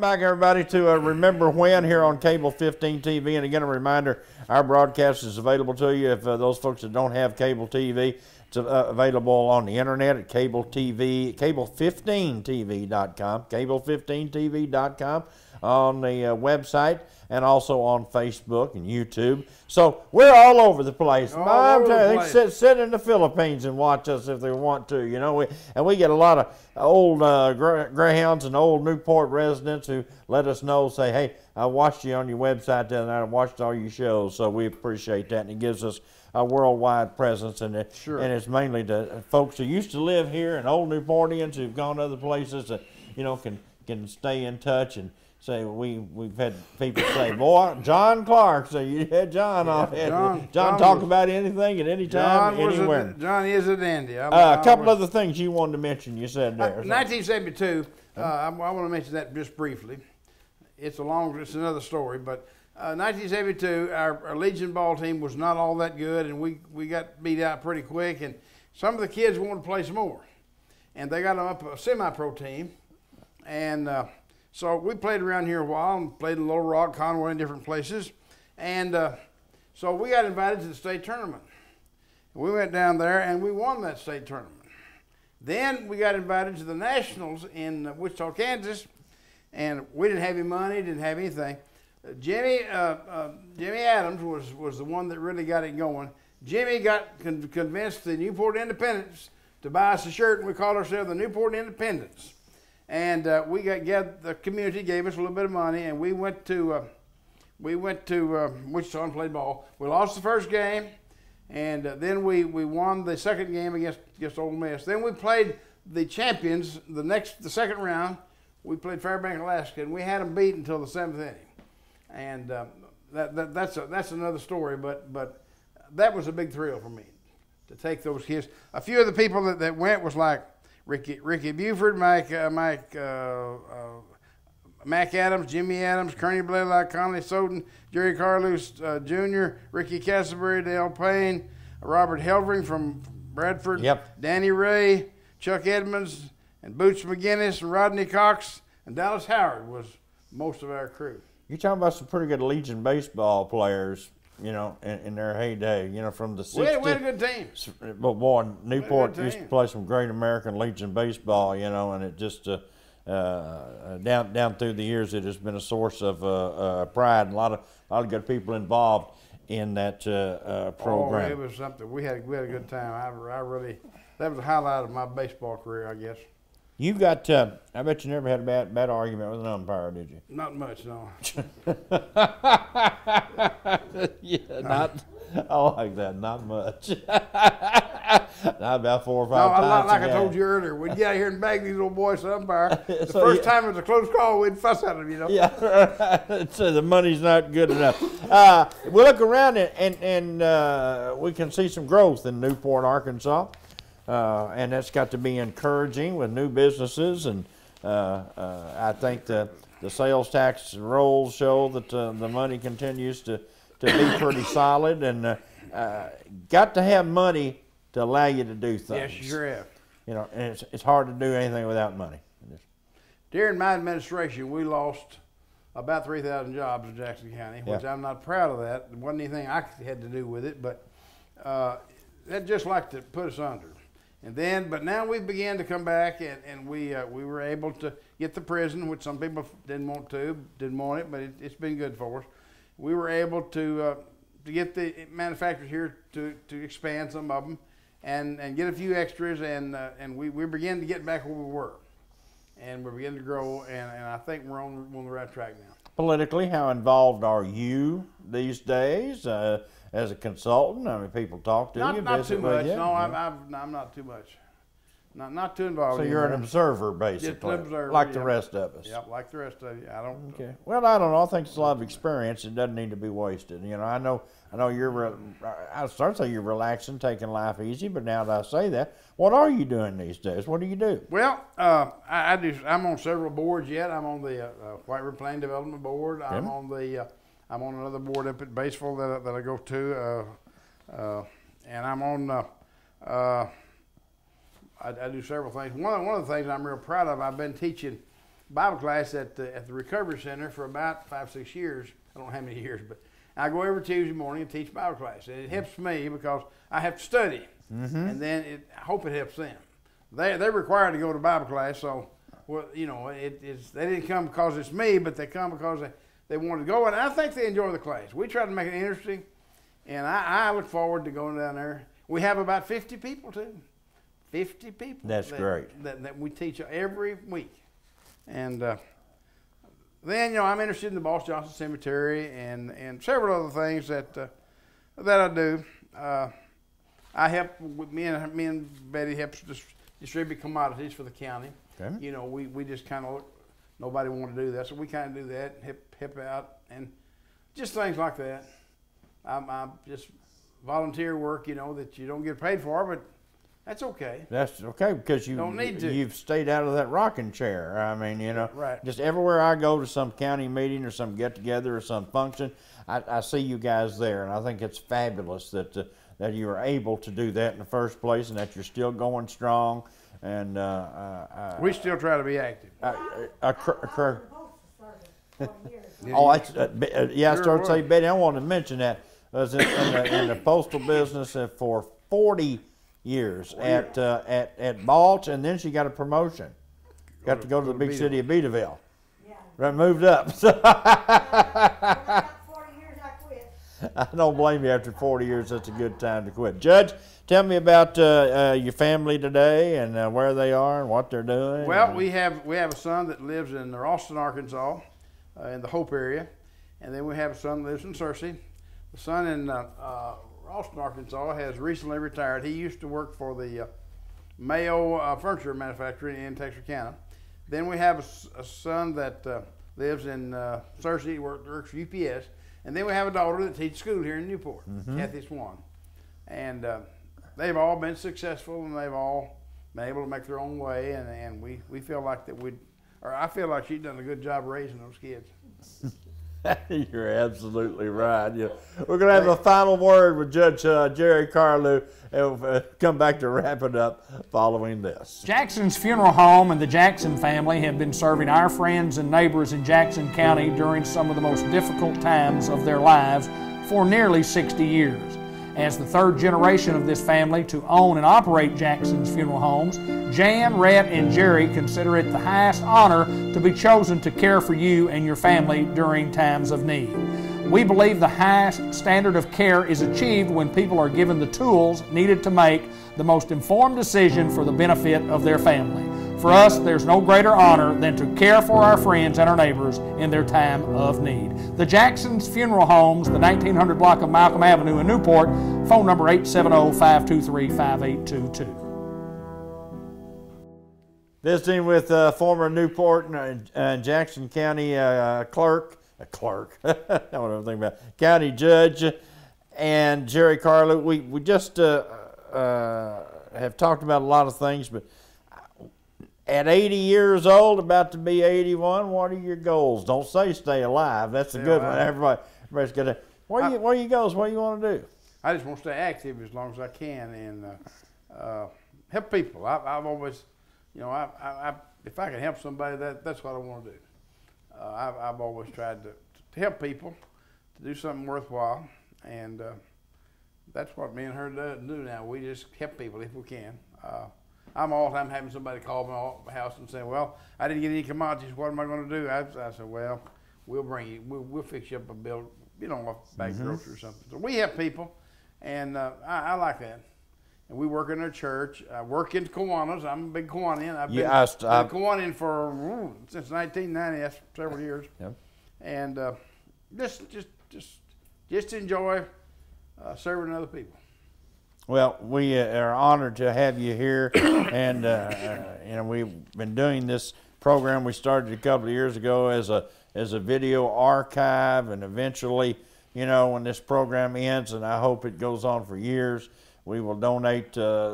Back, everybody, to Remember When here on Cable 15 TV. And again, a reminder, our broadcast is available to you. If those folks that don't have cable TV, it's available on the internet at cable15tv.com, cable15tv.com, on the website, and also on Facebook and YouTube. So we're all over the place. They sit in the Philippines and watch us if they want to, you know. We get a lot of old Greyhounds and old Newport residents who let us know, say, hey, I watched you on your website the other night. I watched all your shows. So we appreciate that, and it gives us a worldwide presence. And it's mainly to folks who used to live here and old Newportians who've gone to other places that, you know, can stay in touch and say, we've had people say, boy, John Clark, so you had John on. John talk about anything at any time, anywhere. John is a dandy. A couple other things you wanted to mention, you said there. 1972, I want to mention that just briefly. It's another story, but 1972, our Legion ball team was not all that good, and we got beat out pretty quick, and some of the kids wanted to play some more. And they got them up a semi-pro team, and so we played around here a while and played in Little Rock, Conway, and different places. And so we got invited to the state tournament. We went down there and we won that state tournament. Then we got invited to the Nationals in Wichita, Kansas, and we didn't have any money, didn't have anything. Jimmy Adams was the one that really got it going. Jimmy got convinced the Newport Independents to buy us a shirt, and we called ourselves the Newport Independents. And the community gave us a little bit of money, and we went to Wichita and played ball. We lost the first game, and then we won the second game against Ole Miss. Then we played the champions the second round. We played Fairbanks, Alaska, and we had them beat until the 7th inning. And that's another story, but that was a big thrill for me to take those kids. A few of the people that went was like Ricky Buford, Mac Adams, Jimmy Adams, Kearney Blaylock, Conley Soden, Jerry Carlew Jr., Ricky Castleberry, Dale Payne, Robert Helvering from Bradford, Danny Ray, Chuck Edmonds, and Boots McGinnis, and Rodney Cox, and Dallas Howard was most of our crew. You're talking about some pretty good Legion baseball players, you know, in their heyday, you know, from the 60s. We had a good team. But boy, Newport used to play some great American Legion baseball, you know, and it just down through the years, it has been a source of pride, and a lot of good people involved in that program. Oh, it was something. We had a good time. That was the highlight of my baseball career, I guess. You got, I bet you never had a bad argument with an umpire, did you? Not much, no. Yeah, I like that, not much. Not about 4 or 5 times. Like I told you earlier, we'd get out here and bag these old boys to umpire. The first time it was a close call, we'd fuss at them, you know. Yeah, so the money's not good enough. We look around and we can see some growth in Newport, Arkansas. And that's got to be encouraging with new businesses, and I think the sales tax rolls show that the money continues to be pretty solid, and got to have money to allow you to do things. Yes, you sure have. You know, and it's hard to do anything without money. During my administration, we lost about 3,000 jobs in Jackson County, which I'm not proud of that. It wasn't anything I had to do with it, but that just like to put us under. But now we began to come back, and we were able to get the prison, which some people didn't want it, but it's been good for us. We were able to get the manufacturers here to expand some of them, and get a few extras, and we began to get back where we were, and we're beginning to grow, and I think we're on the right track now. politically, how involved are you these days as a consultant? I mean, people talk to you. Not too much. You. No, I'm not too much. Not too involved. So you're an observer, basically, just an observer, like the rest of us. Yep, like the rest of you. I don't. Okay. Well, I don't know. I think it's a lot of experience. It doesn't need to be wasted. You know, I know you're. I start to say you're relaxing, taking life easy, but now that I say that, what are you doing these days? What do you do? Well, I do. I'm on several boards yet. I'm on the White River Plain Development Board. Okay. I'm on another board up at Batesville that I go to, and I'm on. I do several things. One of the things I'm real proud of, I've been teaching Bible class at the Recovery Center for about 5-6 years. I don't know how many years, but I go every Tuesday morning and teach Bible class. And it helps me because I have to study, and then I hope it helps them. They're required to go to Bible class, so well, you know, they didn't come because it's me, but they come because they wanted to go, and I think they enjoy the class. We try to make it interesting, and I look forward to going down there. We have about 50 people too. 50 people. That's great. That we teach every week. And then, you know, I'm interested in the Boss Johnson Cemetery and several other things that I do. I help with me and Betty helps distribute commodities for the county. Okay. You know, we just kind of nobody wanted to do that, so we kind of do that, help out, and just things like that. I'm just volunteer work, you know, that you don't get paid for, but that's okay. That's okay because you've stayed out of that rocking chair. I mean, you know, right. Just everywhere I go to some county meeting or some get together or some function, I see you guys there, and I think it's fabulous that you are able to do that in the first place, and that you're still going strong. And we still try to be active. I started to say, Betty, I wanted to mention that. I was in the postal business for 40 years at Balch, and then she got a promotion. Got to go to the big city of Beataville. Yeah. Right, moved up. I don't blame you. After 40 years, that's a good time to quit. Judge, tell me about your family today and where they are and what they're doing. Well, we have a son that lives in Austin, Arkansas, in the Hope area, and then we have a son that lives in Searcy. The son in Austin, Arkansas has recently retired. He used to work for the Mayo furniture manufacturer in Texarkana. Then we have a son that lives in Searcy, works for UPS. And then we have a daughter that teaches school here in Newport, Kathy Swan. And they've all been successful, and they've all been able to make their own way. And we feel like I feel like she's done a good job raising those kids. You're absolutely right. Yeah. We're going to have a final word with Judge Jerry Carlew, and we'll come back to wrap it up following this. Jackson's Funeral Home and the Jackson family have been serving our friends and neighbors in Jackson County during some of the most difficult times of their lives for nearly 60 years. As the third generation of this family to own and operate Jackson's Funeral Homes, Jan, Rhett, and Jerry consider it the highest honor to be chosen to care for you and your family during times of need. We believe the highest standard of care is achieved when people are given the tools needed to make the most informed decision for the benefit of their family. For us, there's no greater honor than to care for our friends and our neighbors in their time of need. The Jackson's Funeral Homes, the 1900 block of Malcolm Avenue in Newport, phone number 870-523-5822. Visiting with former Newport and Jackson County clerk, I don't know anything about county judge, and Jerry Carlew. We just have talked about a lot of things, but at 80 years old, about to be 81, what are your goals? Don't say stay alive. That's a good one. Everybody's got to. What are your goals? What do you want to do? I just want to stay active as long as I can and help people. I've always, you know, if I can help somebody, that's what I want to do. I've always tried to help people, to do something worthwhile, and that's what me and her do now. We just help people if we can. I'm all the time having somebody call my house and say, well, I didn't get any commodities. What am I going to do? I said, well, we'll bring you. We'll fix you up a bill, you know, a bag grocery or something. So we help people, and I like that. And we work in our church. I work in Kiwanis. I'm a big Kiwanian. I've been Kiwanian for since 1990. That's several years. Yep. and just enjoy serving other people. Well, we are honored to have you here, and you know, we've been doing this program. We started a couple of years ago as a video archive, and eventually, you know, when this program ends, and I hope it goes on for years, we will donate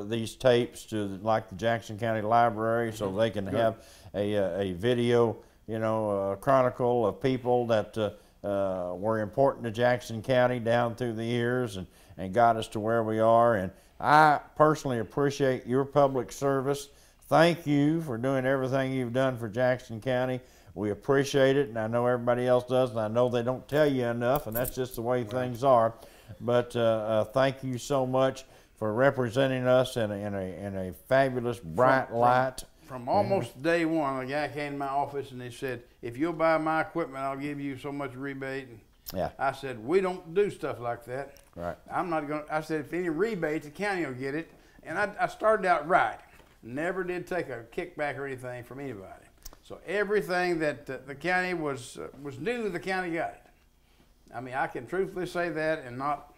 these tapes to like the Jackson County Library, so they can have a video, you know, chronicle of people that were important to Jackson County down through the years and got us to where we are. And I personally appreciate your public service. Thank you for doing everything you've done for Jackson County. We appreciate it, and I know everybody else does, and I know they don't tell you enough, and that's just the way things are. But thank you so much for representing us in a fabulous, bright light. From almost day one, a guy came to my office and he said, "If you'll buy my equipment, I'll give you so much rebate." And yeah. I said, "We don't do stuff like that." Right. I'm not going to, I said, "If any rebates, the county will get it." And I started out right. Never did take a kickback or anything from anybody. So everything that the county was due, the county got it. I mean, I can truthfully say that and not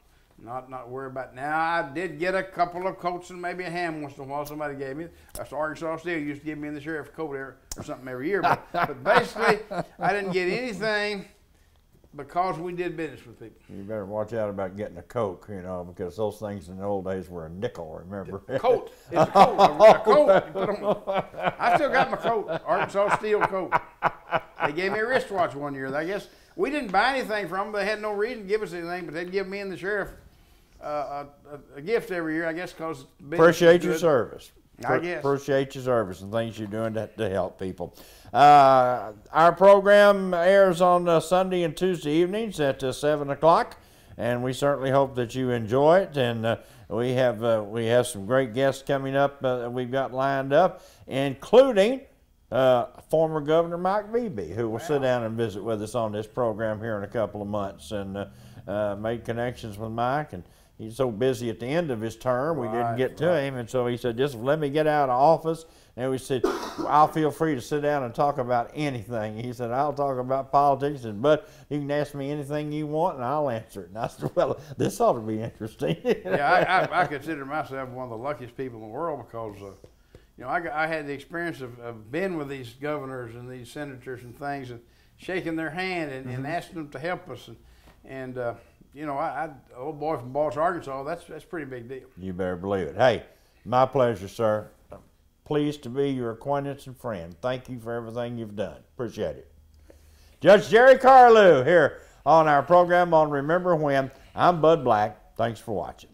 worry about it. Now, I did get a couple of coats and maybe a ham once in a while somebody gave me. That's Arkansas Steel used to give me in the sheriff's coat or something every year. But basically, I didn't get anything because we did business with people. You better watch out about getting a Coke, you know, because those things in the old days were a nickel, remember? A coat. It's a coat. A coat. You put on. I still got my coat, Arkansas Steel coat. They gave me a wristwatch one year. I guess we didn't buy anything from them. They had no reason to give us anything, but they'd give me and the sheriff a gift every year, I guess, because appreciate your service. I guess. Appreciate your service and things you're doing to help people. Our program airs on Sunday and Tuesday evenings at 7 o'clock, and we certainly hope that you enjoy it. And we have some great guests coming up that we've got lined up, including former Governor Mike Beebe, who will sit down and visit with us on this program here in a couple of months, and made connections with Mike. And he's so busy at the end of his term, we didn't get to him, and so he said, "Just let me get out of office." And we said, "I'll feel free to sit down and talk about anything." He said, "I'll talk about politics, but you can ask me anything you want, and I'll answer it." And I said, "Well, this ought to be interesting." Yeah, I consider myself one of the luckiest people in the world because, you know, I had the experience of being with these governors and these senators and things, and shaking their hand and asking them to help us, and you know, I old boy from Balch, Arkansas, that's a pretty big deal. You better believe it. Hey, my pleasure, sir. Pleased to be your acquaintance and friend. Thank you for everything you've done. Appreciate it. Judge Jerry Carlew here on our program on Remember When. I'm Bud Black. Thanks for watching.